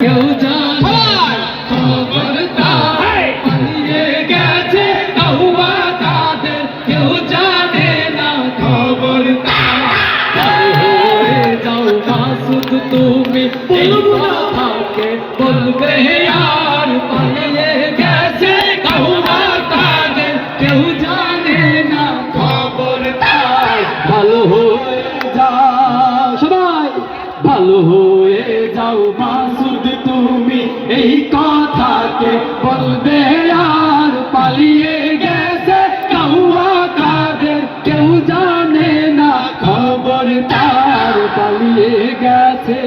কেউ জানে খবরদার পালিয়ে গেছে কাউয়া কাদের কেউ জানে না খবরদার হয়ে যাও মাসুদ তুমি এই কথাকে বলবে আর পালিয়ে গেছে কাউয়া কাদের কেউ জানে না খবরদার ভালো হয়ে যাও সবাই ভালো হয়ে যাও মাসুদ তুমি এই কথাকে বলবে আর পালিয়ে গেছে কাউয়া কাদের কেউ জানে না খবরদার পালিয়ে গেছে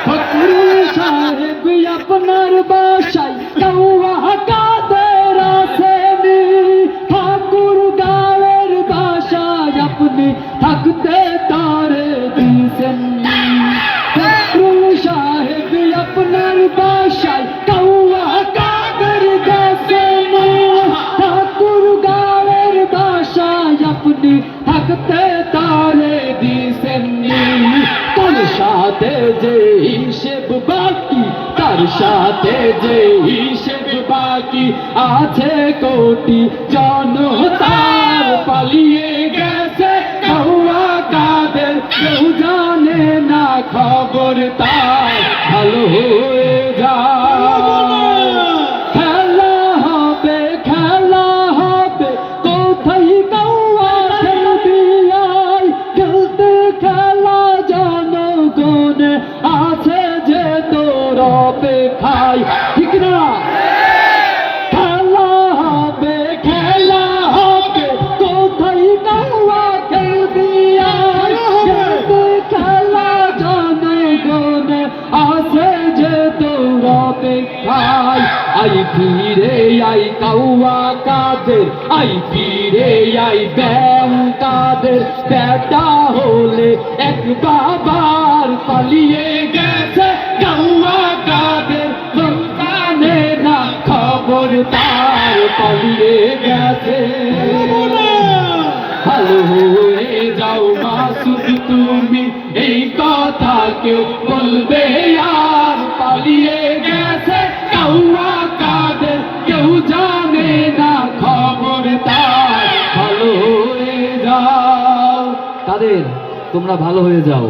ফকরুল সাহেব আপনার বাসায় কাউয়া কাদের আসেনি ঠাকুর গাঁয়ের বাসায় আপনি থাকতে তারে দিয়েছেন ফকরুল সাহেব আপনার বাসায় কাউয়া কাদের গেছেন ঠাকুর গাঁয়ের বাসায় আপনি থাকতে তারে দিয়েছেন তার সাথে যে হিসেব বাকি তার সাথে যে হিসেব বাকি আছে কোটি জনতার পালিয়ে গেছে কাউয়া কাদের কেউ জানে না খবরদার ভালো হয়ে যাও খেলা হবে কোথায় কাউয়া খেলবি আয় খেলতে খেলা জনগণে আছে যে তোর অপেক্ষায় ঠিক না খেলা হবে কোথায় কাউয়া খেলবি আয় খেলতে খেলা জনগণে আছে যে তোর অপেক্ষায় আই ফিরে আই কাউয়া কাদের আই ফিরে আই ব্যাং কাদের বেটা হলে এক বাবার পালিয়ে গেছে কাউয়া কাদের জানে না খবরদার পালিয়ে গেছে ভালো হয়ে যাও মাসুদ তুমি এই কথা কেউ বলবে আর পালিয়ে গেছে কাউয়া কাদের কেউ জানে না খবরদার ভালো হয়ে যাও তাদের তোমরা ভালো হয়ে যাও।